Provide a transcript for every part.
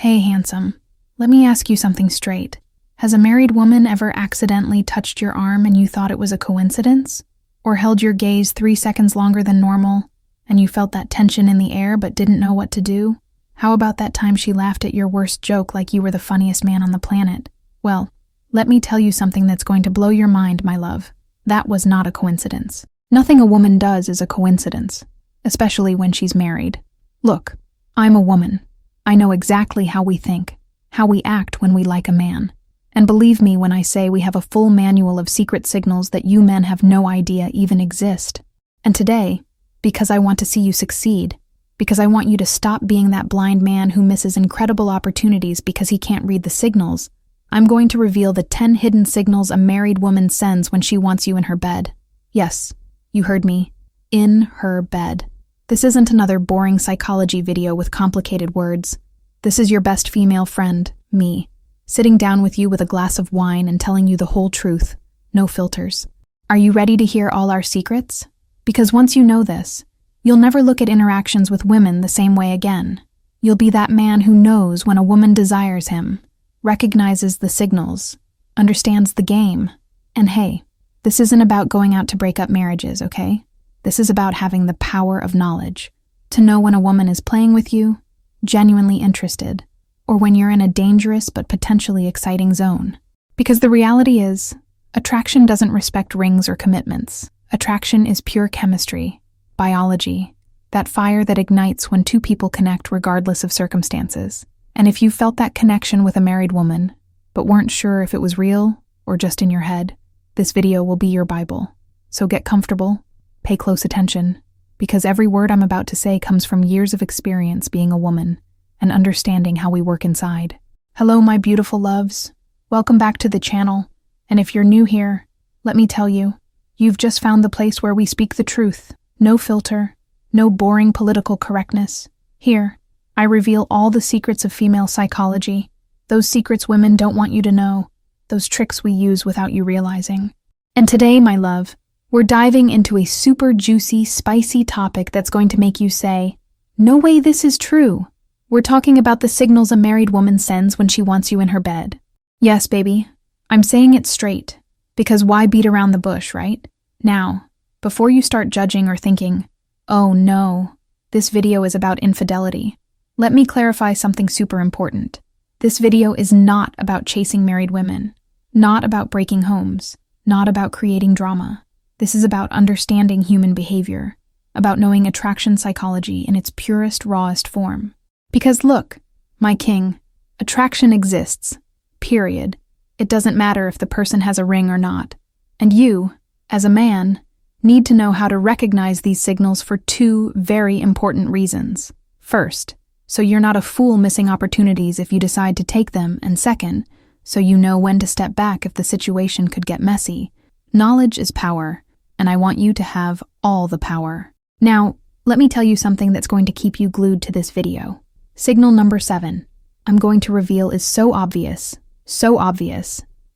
Hey, handsome. Let me ask you something straight. Has a married woman ever accidentally touched your arm and you thought it was a coincidence? Or held your gaze 3 seconds longer than normal and you felt that tension in the air but didn't know what to do? How about that time she laughed at your worst joke like you were the funniest man on the planet? Well, let me tell you something that's going to blow your mind, my love. That was not a coincidence. Nothing a woman does is a coincidence, especially when she's married. Look, I'm a woman. I know exactly how we think, how we act when we like a man. And believe me when I say we have a full manual of secret signals that you men have no idea even exist. And today, because I want to see you succeed, because I want you to stop being that blind man who misses incredible opportunities because he can't read the signals, I'm going to reveal the 10 hidden signals a married woman sends when she wants you in her bed. Yes, you heard me. In her bed. This isn't another boring psychology video with complicated words. This is your best female friend, me, sitting down with you with a glass of wine and telling you the whole truth. No filters. Are you ready to hear all our secrets? Because once you know this, you'll never look at interactions with women the same way again. You'll be that man who knows when a woman desires him, recognizes the signals, understands the game. And hey, this isn't about going out to break up marriages, okay? This is about having the power of knowledge, to know when a woman is playing with you, genuinely interested, or when you're in a dangerous but potentially exciting zone. Because the reality is, attraction doesn't respect rings or commitments. Attraction is pure chemistry, biology, that fire that ignites when two people connect regardless of circumstances. And if you felt that connection with a married woman, but weren't sure if it was real or just in your head, this video will be your Bible. So get comfortable, pay close attention, because every word I'm about to say comes from years of experience being a woman and understanding how we work inside. Hello, my beautiful loves. Welcome back to the channel. And if you're new here, let me tell you, you've just found the place where we speak the truth. No filter, no boring political correctness. Here, I reveal all the secrets of female psychology, those secrets women don't want you to know, those tricks we use without you realizing. And today, my love, we're diving into a super juicy, spicy topic that's going to make you say, "No way this is true." We're talking about the signals a married woman sends when she wants you in her bed. Yes, baby, I'm saying it straight, because why beat around the bush, right? Now, before you start judging or thinking, "Oh no, this video is about infidelity," let me clarify something super important. This video is not about chasing married women, not about breaking homes, not about creating drama. This is about understanding human behavior, about knowing attraction psychology in its purest, rawest form. Because look, my king, attraction exists, period. It doesn't matter if the person has a ring or not. And you, as a man, need to know how to recognize these signals for 2 very important reasons. First, so you're not a fool missing opportunities if you decide to take them, and second, so you know when to step back if the situation could get messy. Knowledge is power, and I want you to have all the power. Now, let me tell you something that's going to keep you glued to this video. Signal number 7, I'm going to reveal is so obvious,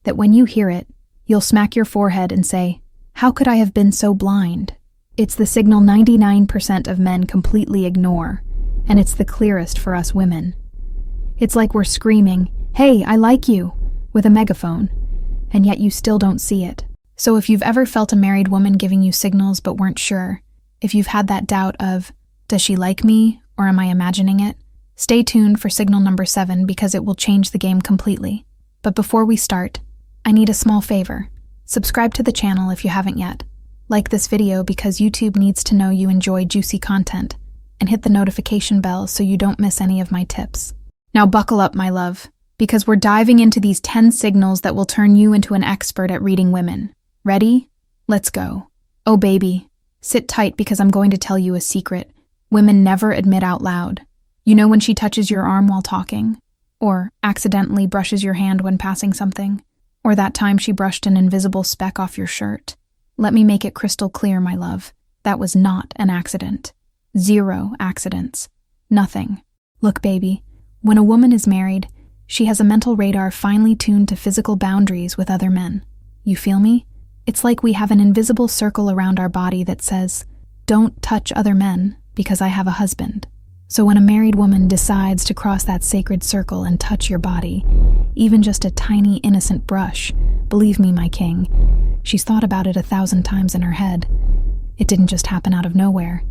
that when you hear it, you'll smack your forehead and say, "How could I have been so blind?" It's the signal 99% of men completely ignore, and it's the clearest for us women. It's like we're screaming, "Hey, I like you," with a megaphone, and yet you still don't see it. So if you've ever felt a married woman giving you signals but weren't sure, if you've had that doubt of, does she like me or am I imagining it? Stay tuned for signal number 7 because it will change the game completely. But before we start, I need a small favor. Subscribe to the channel if you haven't yet. Like this video because YouTube needs to know you enjoy juicy content, and hit the notification bell so you don't miss any of my tips. Now buckle up, my love, because we're diving into these 10 signals that will turn you into an expert at reading women. Ready? Let's go. Oh baby, sit tight because I'm going to tell you a secret women never admit out loud. You know when she touches your arm while talking? Or accidentally brushes your hand when passing something? Or that time she brushed an invisible speck off your shirt? Let me make it crystal clear, my love. That was not an accident. 0 accidents. Nothing. Look, baby, when a woman is married, she has a mental radar finely tuned to physical boundaries with other men. You feel me? It's like we have an invisible circle around our body that says, "Don't touch other men because I have a husband." So when a married woman decides to cross that sacred circle and touch your body, even just a tiny innocent brush, believe me, my king, she's thought about it 1,000 times in her head. It didn't just happen out of nowhere.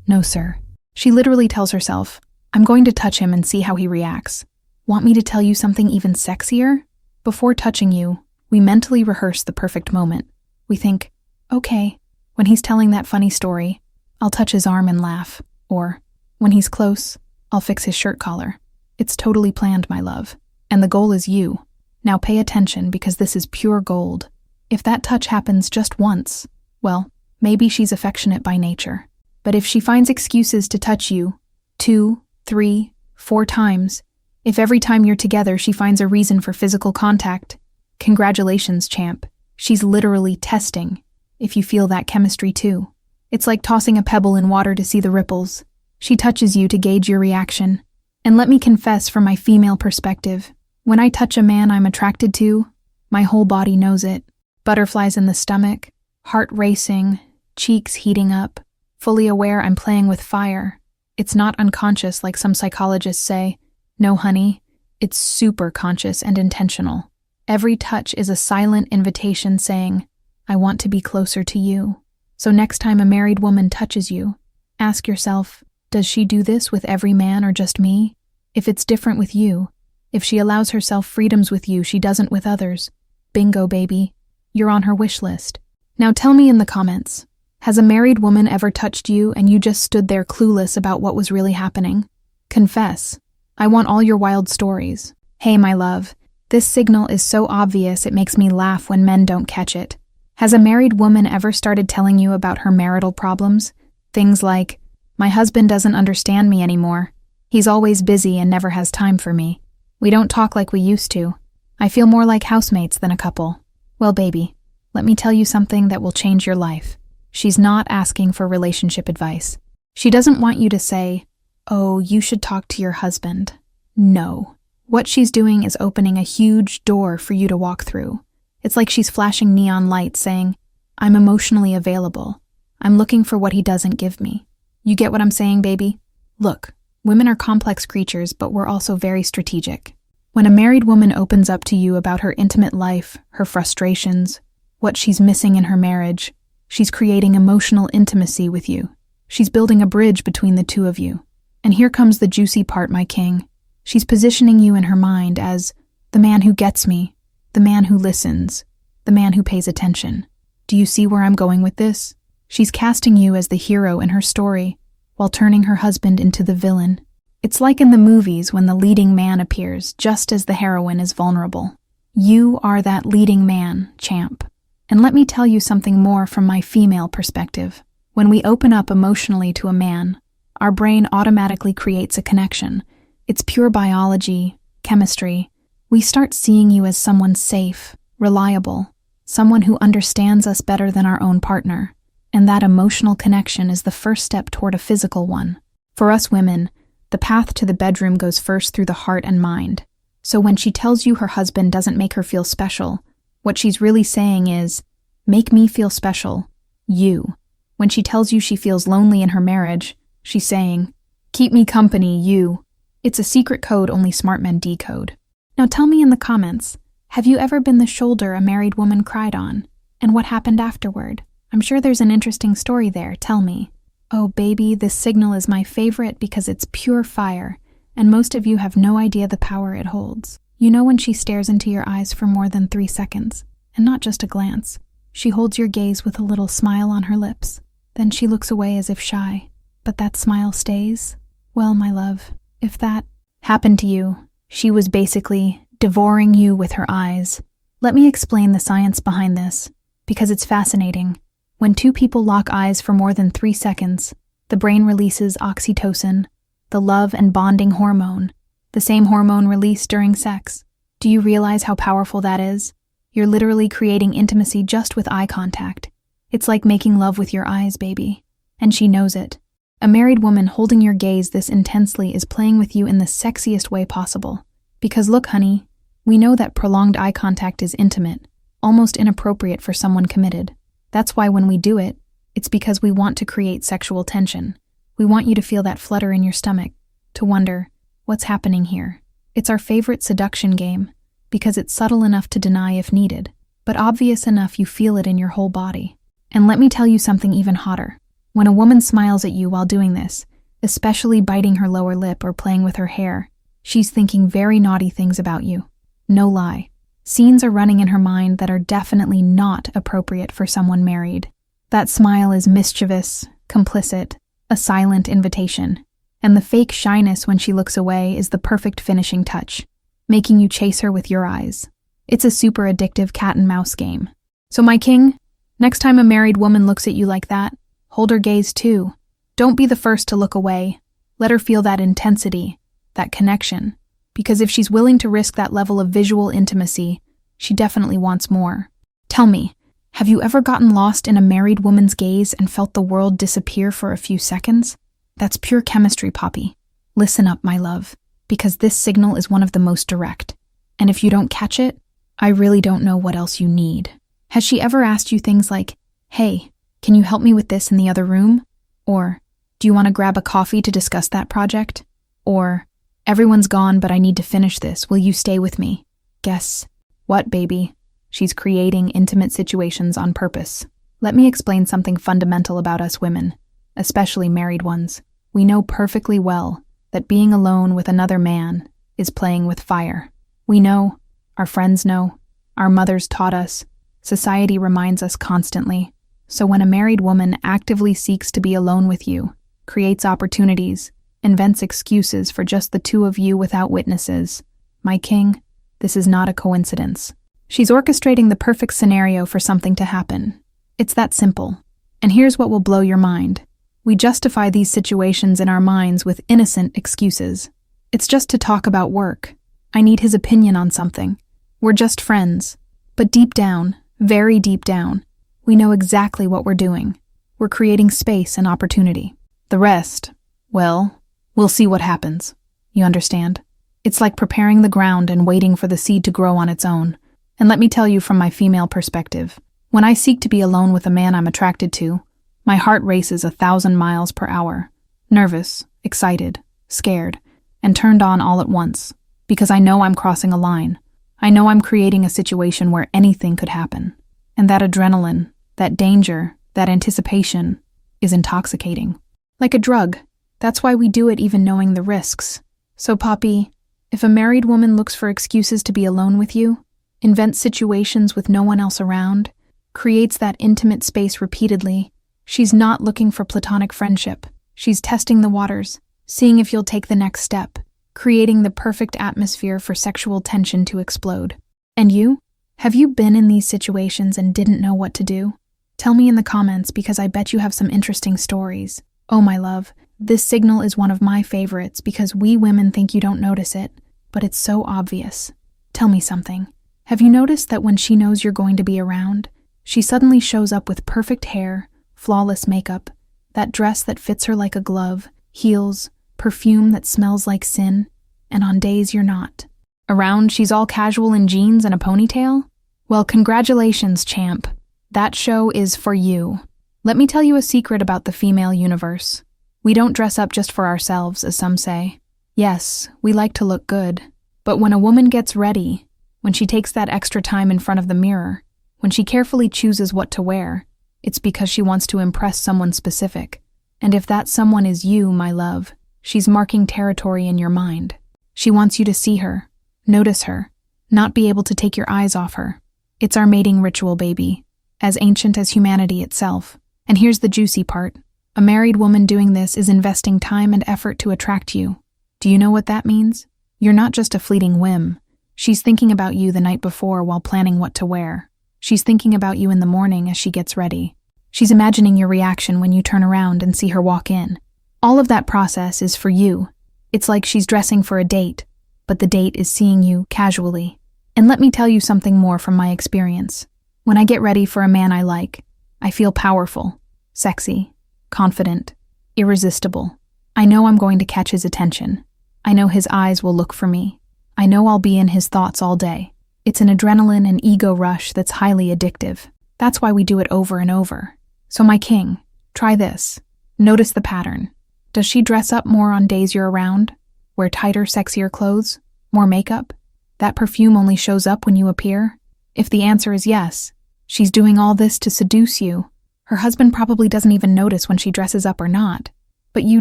No, sir. She literally tells herself, I'm going to touch him and see how he reacts. Want me to tell you something even sexier? Before touching you, we mentally rehearse the perfect moment. We think, okay, when he's telling that funny story, I'll touch his arm and laugh. Or, when he's close, I'll fix his shirt collar. It's totally planned, my love. And the goal is you. Now pay attention because this is pure gold. If that touch happens just once, well, maybe she's affectionate by nature. But if she finds excuses to touch you 2, 3, 4 times, if every time you're together she finds a reason for physical contact, congratulations, champ. She's literally testing if you feel that chemistry too. It's like tossing a pebble in water to see the ripples. She touches you to gauge your reaction. And let me confess from my female perspective, when I touch a man I'm attracted to, my whole body knows it. Butterflies in the stomach, heart racing, cheeks heating up, fully aware I'm playing with fire. It's not unconscious like some psychologists say. No, honey, it's super conscious and intentional. Every touch is a silent invitation saying, I want to be closer to you. So next time a married woman touches you, ask yourself, does she do this with every man or just me? If it's different with you, if she allows herself freedoms with you she doesn't with others, bingo, baby, you're on her wish list. Now tell me in the comments, has a married woman ever touched you and you just stood there clueless about what was really happening? Confess. I want all your wild stories. Hey, my love, this signal is so obvious it makes me laugh when men don't catch it. Has a married woman ever started telling you about her marital problems? Things like, my husband doesn't understand me anymore. He's always busy and never has time for me. We don't talk like we used to. I feel more like housemates than a couple. Well, baby, let me tell you something that will change your life. She's not asking for relationship advice. She doesn't want you to say, oh, you should talk to your husband. No. What she's doing is opening a huge door for you to walk through. It's like she's flashing neon lights saying, I'm emotionally available. I'm looking for what he doesn't give me. You get what I'm saying, baby? Look, women are complex creatures, but we're also very strategic. When a married woman opens up to you about her intimate life, her frustrations, what she's missing in her marriage, she's creating emotional intimacy with you. She's building a bridge between the two of you. And here comes the juicy part, my king. She's positioning you in her mind as the man who gets me, the man who listens, the man who pays attention. Do you see where I'm going with this? She's casting you as the hero in her story, while turning her husband into the villain. It's like in the movies when the leading man appears just as the heroine is vulnerable. You are that leading man, champ. And let me tell you something more from my female perspective. When we open up emotionally to a man, our brain automatically creates a connection. It's pure biology, chemistry. We start seeing you as someone safe, reliable, someone who understands us better than our own partner. And that emotional connection is the first step toward a physical one. For us women, the path to the bedroom goes first through the heart and mind. So when she tells you her husband doesn't make her feel special, what she's really saying is, make me feel special, you. When she tells you she feels lonely in her marriage, she's saying, keep me company, you. It's a secret code only smart men decode. Now tell me in the comments, have you ever been the shoulder a married woman cried on? And what happened afterward? I'm sure there's an interesting story there, tell me. Oh baby, this signal is my favorite because it's pure fire, and most of you have no idea the power it holds. You know when she stares into your eyes for more than 3 seconds, and not just a glance. She holds your gaze with a little smile on her lips. Then she looks away as if shy. But that smile stays? Well, my love, if that happened to you, she was basically devouring you with her eyes. Let me explain the science behind this, because it's fascinating. When 2 people lock eyes for more than 3 seconds, the brain releases oxytocin, the love and bonding hormone, the same hormone released during sex. Do you realize how powerful that is? You're literally creating intimacy just with eye contact. It's like making love with your eyes, baby. And she knows it. A married woman holding your gaze this intensely is playing with you in the sexiest way possible. Because look, honey, we know that prolonged eye contact is intimate, almost inappropriate for someone committed. That's why when we do it, it's because we want to create sexual tension. We want you to feel that flutter in your stomach, to wonder, what's happening here? It's our favorite seduction game, because it's subtle enough to deny if needed, but obvious enough you feel it in your whole body. And let me tell you something even hotter. When a woman smiles at you while doing this, especially biting her lower lip or playing with her hair, she's thinking very naughty things about you. No lie. Scenes are running in her mind that are definitely not appropriate for someone married. That smile is mischievous, complicit, a silent invitation. And the fake shyness when she looks away is the perfect finishing touch, making you chase her with your eyes. It's a super addictive cat and mouse game. So my king, next time a married woman looks at you like that, hold her gaze too. Don't be the first to look away. Let her feel that intensity, that connection. Because if she's willing to risk that level of visual intimacy, she definitely wants more. Tell me, have you ever gotten lost in a married woman's gaze and felt the world disappear for a few seconds? That's pure chemistry, Poppy. Listen up, my love, because this signal is one of the most direct. And if you don't catch it, I really don't know what else you need. Has she ever asked you things like, hey, can you help me with this in the other room? Or, do you want to grab a coffee to discuss that project? Or, everyone's gone but I need to finish this, will you stay with me? Guess what, baby? She's creating intimate situations on purpose. Let me explain something fundamental about us women, especially married ones. We know perfectly well that being alone with another man is playing with fire. We know, our friends know, our mothers taught us, society reminds us constantly. So when a married woman actively seeks to be alone with you, creates opportunities, invents excuses for just the two of you without witnesses, my king, this is not a coincidence. She's orchestrating the perfect scenario for something to happen. It's that simple. And here's what will blow your mind. We justify these situations in our minds with innocent excuses. It's just to talk about work. I need his opinion on something. We're just friends. But deep down, very deep down, we know exactly what we're doing. We're creating space and opportunity. The rest, well, we'll see what happens. You understand? It's like preparing the ground and waiting for the seed to grow on its own. And let me tell you from my female perspective, when I seek to be alone with a man I'm attracted to, my heart races 1,000 miles per hour, nervous, excited, scared, and turned on all at once, because I know I'm crossing a line. I know I'm creating a situation where anything could happen. And that adrenaline, that danger, that anticipation is intoxicating. Like a drug. That's why we do it even knowing the risks. So, Poppy, if a married woman looks for excuses to be alone with you, invents situations with no one else around, creates that intimate space repeatedly, she's not looking for platonic friendship. She's testing the waters, seeing if you'll take the next step, creating the perfect atmosphere for sexual tension to explode. And you? Have you been in these situations and didn't know what to do? Tell me in the comments because I bet you have some interesting stories. Oh, my love, this signal is one of my favorites because we women think you don't notice it, but it's so obvious. Tell me something. Have you noticed that when she knows you're going to be around, she suddenly shows up with perfect hair, flawless makeup, that dress that fits her like a glove, heels, perfume that smells like sin, and on days you're not? Around, she's all casual in jeans and a ponytail? Well, congratulations, champ. That show is for you. Let me tell you a secret about the female universe. We don't dress up just for ourselves, as some say. Yes, we like to look good. But when a woman gets ready, when she takes that extra time in front of the mirror, when she carefully chooses what to wear, it's because she wants to impress someone specific. And if that someone is you, my love, she's marking territory in your mind. She wants you to see her, notice her, not be able to take your eyes off her. It's our mating ritual, baby, as ancient as humanity itself. And here's the juicy part. A married woman doing this is investing time and effort to attract you. Do you know what that means? You're not just a fleeting whim. She's thinking about you the night before while planning what to wear. She's thinking about you in the morning as she gets ready. She's imagining your reaction when you turn around and see her walk in. All of that process is for you. It's like she's dressing for a date, but the date is seeing you casually. And let me tell you something more from my experience. When I get ready for a man I like, I feel powerful, sexy, confident, irresistible. I know I'm going to catch his attention. I know his eyes will look for me. I know I'll be in his thoughts all day. It's an adrenaline and ego rush that's highly addictive. That's why we do it over and over. So my king, try this. Notice the pattern. Does she dress up more on days you're around? Wear tighter, sexier clothes? More makeup? That perfume only shows up when you appear? If the answer is yes, she's doing all this to seduce you. Her husband probably doesn't even notice when she dresses up or not. But you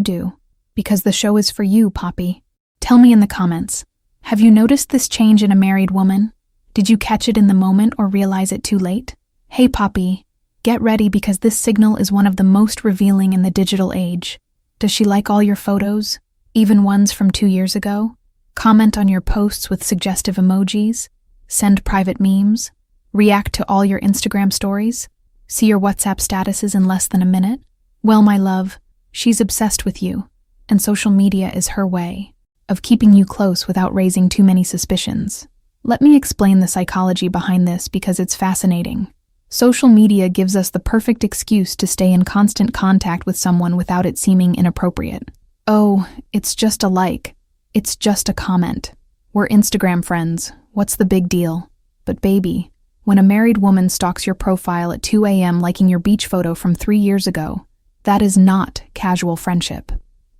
do, because the show is for you, Poppy. Tell me in the comments, have you noticed this change in a married woman? Did you catch it in the moment or realize it too late? Hey, Poppy, get ready because this signal is one of the most revealing in the digital age. Does she like all your photos, even ones from 2 years ago? Comment on your posts with suggestive emojis? Send private memes? React to all your Instagram stories? See your WhatsApp statuses in less than a minute? Well, my love, she's obsessed with you, and social media is her way of keeping you close without raising too many suspicions. Let me explain the psychology behind this because it's fascinating. Social media gives us the perfect excuse to stay in constant contact with someone without it seeming inappropriate. Oh, it's just a like. It's just a comment. We're Instagram friends. What's the big deal? But baby, when a married woman stalks your profile at 2 a.m. liking your beach photo from 3 years ago, that is not casual friendship.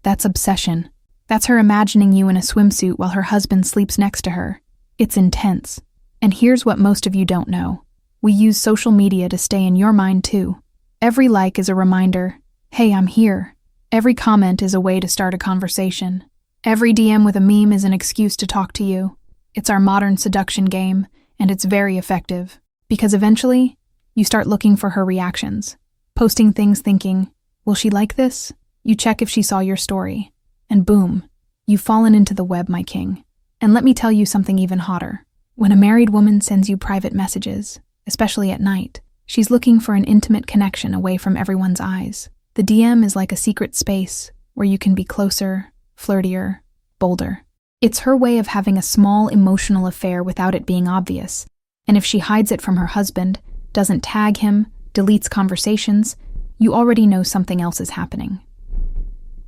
That's obsession. That's her imagining you in a swimsuit while her husband sleeps next to her. It's intense. And here's what most of you don't know. We use social media to stay in your mind too. Every like is a reminder, hey, I'm here. Every comment is a way to start a conversation. Every DM with a meme is an excuse to talk to you. It's our modern seduction game, and it's very effective. Because eventually, you start looking for her reactions. Posting things thinking, will she like this? You check if she saw your story. And boom, you've fallen into the web, my king. And let me tell you something even hotter. When a married woman sends you private messages, especially at night, she's looking for an intimate connection away from everyone's eyes. The DM is like a secret space where you can be closer, flirtier, bolder. It's her way of having a small emotional affair without it being obvious. And if she hides it from her husband, doesn't tag him, deletes conversations, you already know something else is happening.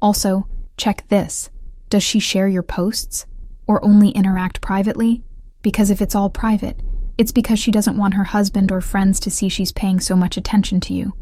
Also, check this. Does she share your posts? Or only interact privately? Because if it's all private, it's because she doesn't want her husband or friends to see she's paying so much attention to you.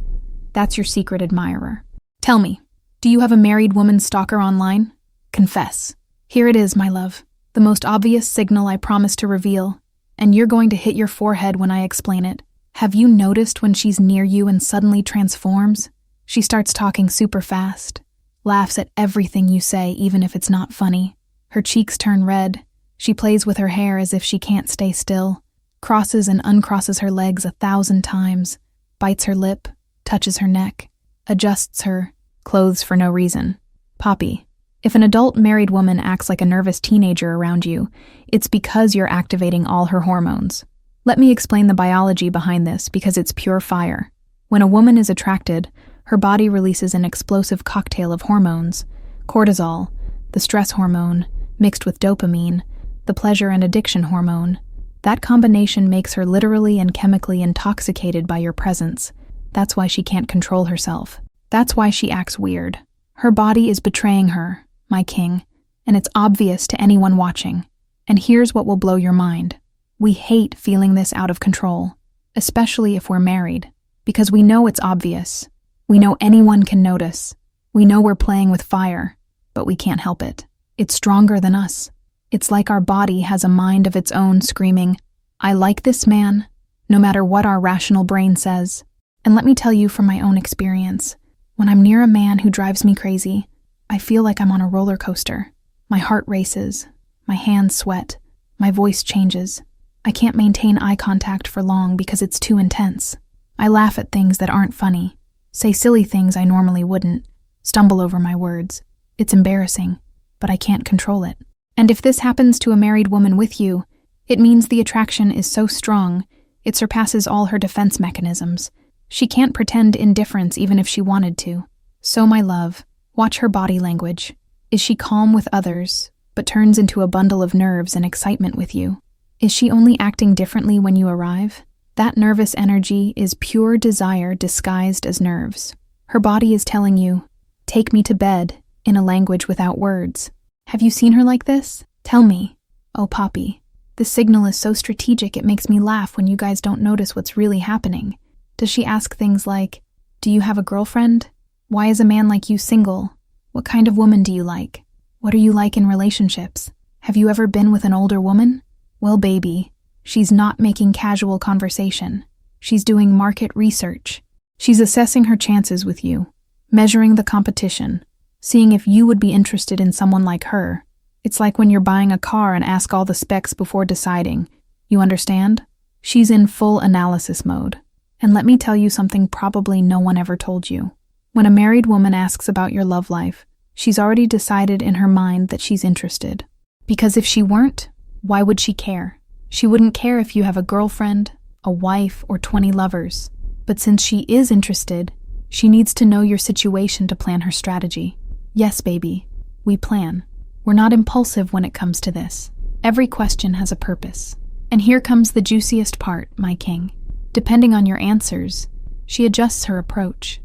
That's your secret admirer. Tell me, do you have a married woman stalker online? Confess. Here it is, my love. The most obvious signal I promise to reveal. And you're going to hit your forehead when I explain it. Have you noticed when she's near you and suddenly transforms? She starts talking super fast. Laughs at everything you say, even if it's not funny. Her cheeks turn red. She plays with her hair as if she can't stay still. Crosses and uncrosses her legs 1,000 times. Bites her lip. Touches her neck. Adjusts her clothes for no reason. Poppy, if an adult married woman acts like a nervous teenager around you, it's because you're activating all her hormones. Let me explain the biology behind this because it's pure fire. When a woman is attracted, her body releases an explosive cocktail of hormones. Cortisol, the stress hormone, mixed with dopamine, the pleasure and addiction hormone. That combination makes her literally and chemically intoxicated by your presence. That's why she can't control herself. That's why she acts weird. Her body is betraying her, my king, and it's obvious to anyone watching. And here's what will blow your mind. We hate feeling this out of control, especially if we're married, because we know it's obvious. We know anyone can notice. We know we're playing with fire, but we can't help it. It's stronger than us. It's like our body has a mind of its own screaming, I like this man, no matter what our rational brain says. And let me tell you from my own experience, when I'm near a man who drives me crazy, I feel like I'm on a roller coaster. My heart races, my hands sweat, my voice changes. I can't maintain eye contact for long because it's too intense. I laugh at things that aren't funny, say silly things I normally wouldn't, stumble over my words. It's embarrassing, but I can't control it. And if this happens to a married woman with you, it means the attraction is so strong, it surpasses all her defense mechanisms. She can't pretend indifference even if she wanted to. So, my love, watch her body language. Is she calm with others, but turns into a bundle of nerves and excitement with you? Is she only acting differently when you arrive? That nervous energy is pure desire disguised as nerves. Her body is telling you, take me to bed, in a language without words. Have you seen her like this? Tell me. Oh, Poppy, this signal is so strategic it makes me laugh when you guys don't notice what's really happening. Does she ask things like, do you have a girlfriend? Why is a man like you single? What kind of woman do you like? What are you like in relationships? Have you ever been with an older woman? Well, baby, she's not making casual conversation. She's doing market research. She's assessing her chances with you, measuring the competition, seeing if you would be interested in someone like her. It's like when you're buying a car and ask all the specs before deciding. You understand? She's in full analysis mode. And let me tell you something probably no one ever told you. When a married woman asks about your love life, she's already decided in her mind that she's interested. Because if she weren't, why would she care? She wouldn't care if you have a girlfriend, a wife, or 20 lovers. But since she is interested, she needs to know your situation to plan her strategy. Yes, baby, we plan. We're not impulsive when it comes to this. Every question has a purpose. And here comes the juiciest part, my king. Depending on your answers, she adjusts her approach.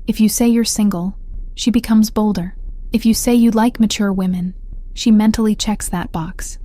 If you say you're single, she becomes bolder. If you say you like mature women, she mentally checks that box.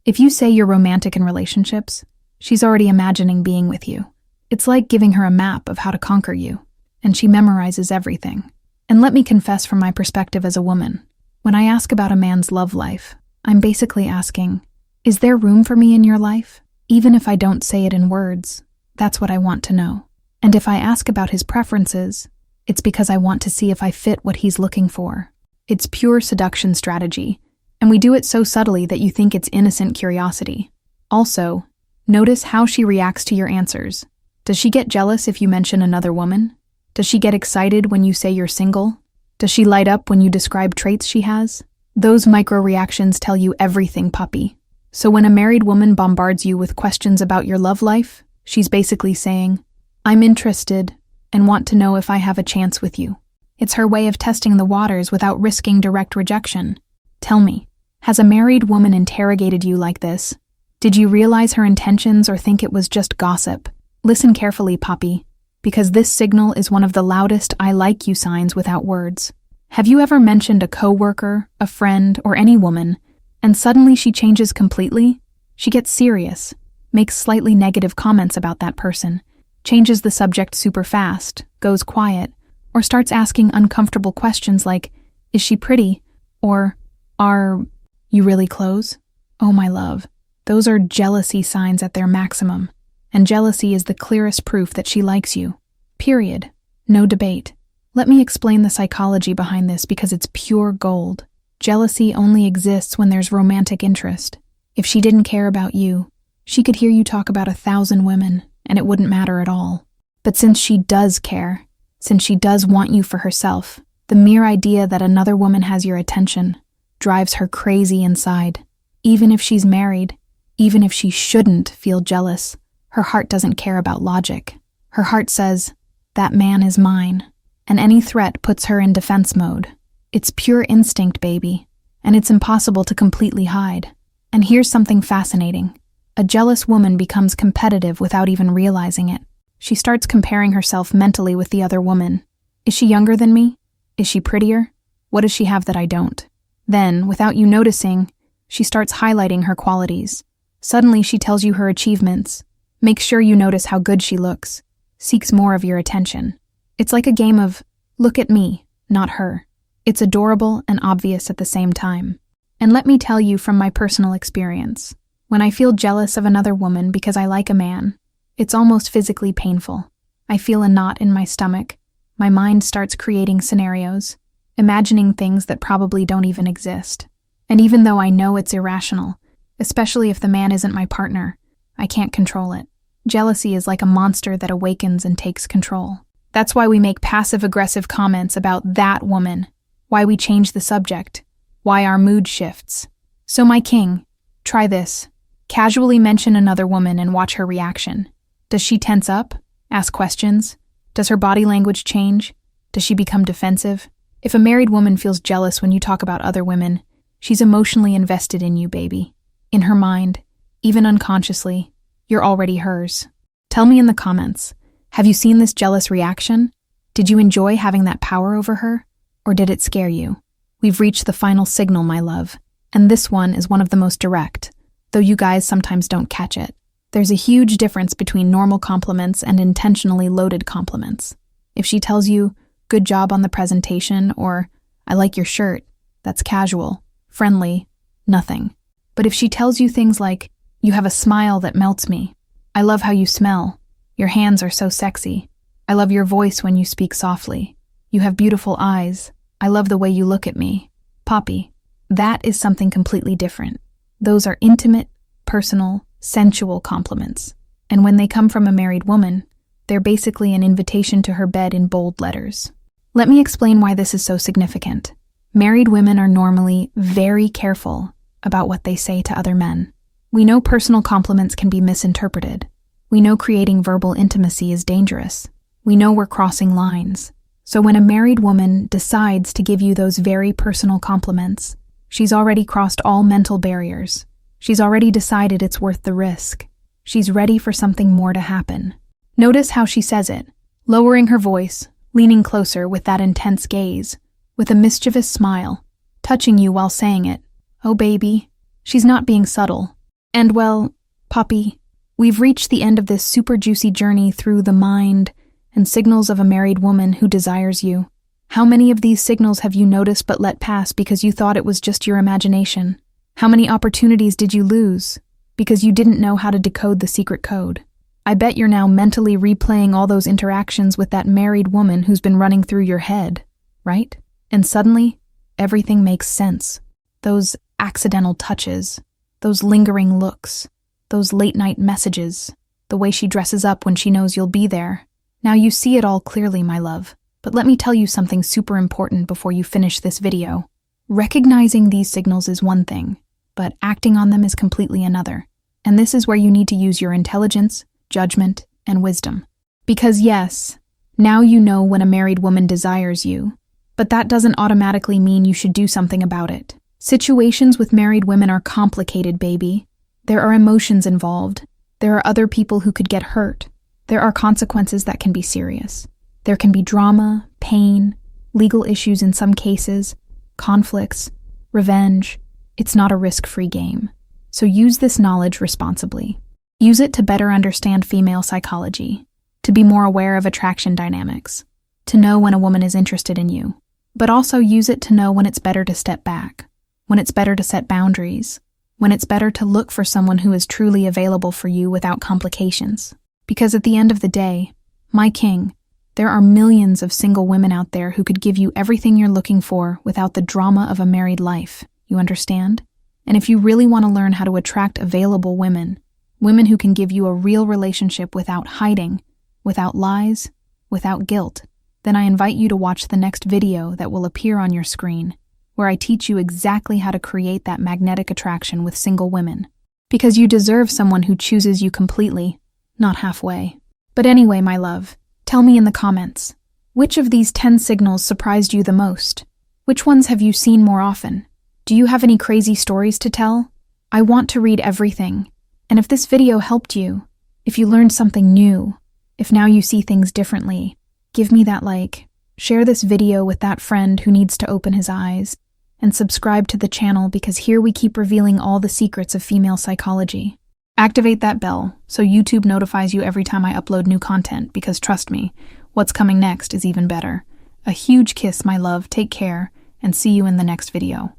If you say you're romantic in relationships, she's already imagining being with you. It's like giving her a map of how to conquer you, and she memorizes everything. And let me confess from my perspective as a woman, when I ask about a man's love life, I'm basically asking, is there room for me in your life? Even if I don't say it in words, that's what I want to know. And if I ask about his preferences, it's because I want to see if I fit what he's looking for. It's pure seduction strategy, and we do it so subtly that you think it's innocent curiosity. Also, notice how she reacts to your answers. Does she get jealous if you mention another woman? Does she get excited when you say you're single? Does she light up when you describe traits she has? Those micro-reactions tell you everything, puppy. So when a married woman bombards you with questions about your love life, she's basically saying, I'm interested and want to know if I have a chance with you. It's her way of testing the waters without risking direct rejection. Tell me, has a married woman interrogated you like this? Did you realize her intentions or think it was just gossip? Listen carefully, Poppy, because this signal is one of the loudest I like you signs without words. Have you ever mentioned a coworker, a friend, or any woman, and suddenly she changes completely? She gets serious, makes slightly negative comments about that person, changes the subject super fast, goes quiet, or starts asking uncomfortable questions like, is she pretty? Or, are you really close? Oh, my love, those are jealousy signs at their maximum. And jealousy is the clearest proof that she likes you. Period. No debate. Let me explain the psychology behind this because it's pure gold. Jealousy only exists when there's romantic interest. If she didn't care about you, she could hear you talk about 1,000 women, and it wouldn't matter at all. But since she does care, since she does want you for herself, the mere idea that another woman has your attention drives her crazy inside. Even if she's married, even if she shouldn't feel jealous, her heart doesn't care about logic. Her heart says, that man is mine, and any threat puts her in defense mode. It's pure instinct, baby, and it's impossible to completely hide. And here's something fascinating. A jealous woman becomes competitive without even realizing it. She starts comparing herself mentally with the other woman. Is she younger than me? Is she prettier? What does she have that I don't? Then, without you noticing, she starts highlighting her qualities. Suddenly she tells you her achievements, makes sure you notice how good she looks, seeks more of your attention. It's like a game of, look at me, not her. It's adorable and obvious at the same time. And let me tell you from my personal experience, when I feel jealous of another woman because I like a man, it's almost physically painful. I feel a knot in my stomach. My mind starts creating scenarios, imagining things that probably don't even exist. And even though I know it's irrational, especially if the man isn't my partner, I can't control it. Jealousy is like a monster that awakens and takes control. That's why we make passive-aggressive comments about that woman, why we change the subject, why our mood shifts. So my king, try this. Casually mention another woman and watch her reaction. Does she tense up? Ask questions? Does her body language change? Does she become defensive? If a married woman feels jealous when you talk about other women, she's emotionally invested in you, baby. In her mind, even unconsciously, you're already hers. Tell me in the comments, have you seen this jealous reaction? Did you enjoy having that power over her? Or did it scare you? We've reached the final signal, my love, and this one is one of the most direct, though you guys sometimes don't catch it. There's a huge difference between normal compliments and intentionally loaded compliments. If she tells you, good job on the presentation, or I like your shirt. That's casual, friendly, nothing. But if she tells you things like, you have a smile that melts me. I love how you smell. Your hands are so sexy. I love your voice when you speak softly. You have beautiful eyes. I love the way you look at me. Poppy, that is something completely different. Those are intimate, personal, sensual compliments. And when they come from a married woman, they're basically an invitation to her bed in bold letters. Let me explain why this is so significant. Married women are normally very careful about what they say to other men. We know personal compliments can be misinterpreted. We know creating verbal intimacy is dangerous. We know we're crossing lines. So when a married woman decides to give you those very personal compliments, she's already crossed all mental barriers. She's already decided it's worth the risk. She's ready for something more to happen. Notice how she says it, lowering her voice, leaning closer with that intense gaze, with a mischievous smile, touching you while saying it. Oh, baby. She's not being subtle. And well, Poppy, we've reached the end of this super juicy journey through the mind and signals of a married woman who desires you. How many of these signals have you noticed but let pass because you thought it was just your imagination? How many opportunities did you lose because you didn't know how to decode the secret code? I bet you're now mentally replaying all those interactions with that married woman who's been running through your head, right? And suddenly, everything makes sense. Those accidental touches, those lingering looks, those late-night messages, the way she dresses up when she knows you'll be there. Now you see it all clearly, my love. But let me tell you something super important before you finish this video. Recognizing these signals is one thing, but acting on them is completely another. And this is where you need to use your intelligence, judgment, and wisdom. Because yes, now you know when a married woman desires you, but that doesn't automatically mean you should do something about it. Situations with married women are complicated, baby. There are emotions involved. There are other people who could get hurt. There are consequences that can be serious. There can be drama, pain, legal issues in some cases, conflicts, revenge. It's not a risk-free game. So use this knowledge responsibly. Use it to better understand female psychology, to be more aware of attraction dynamics, to know when a woman is interested in you, but also use it to know when it's better to step back, when it's better to set boundaries, when it's better to look for someone who is truly available for you without complications. Because at the end of the day, my king, there are millions of single women out there who could give you everything you're looking for without the drama of a married life. You understand? And if you really want to learn how to attract available women, women who can give you a real relationship without hiding, without lies, without guilt, then I invite you to watch the next video that will appear on your screen, where I teach you exactly how to create that magnetic attraction with single women. Because you deserve someone who chooses you completely, not halfway. But anyway, my love, tell me in the comments, which of these 10 signals surprised you the most? Which ones have you seen more often? Do you have any crazy stories to tell? I want to read everything. And if this video helped you, if you learned something new, if now you see things differently, give me that like, share this video with that friend who needs to open his eyes, and subscribe to the channel because here we keep revealing all the secrets of female psychology. Activate that bell so YouTube notifies you every time I upload new content because trust me, what's coming next is even better. A huge kiss, my love, take care, and see you in the next video.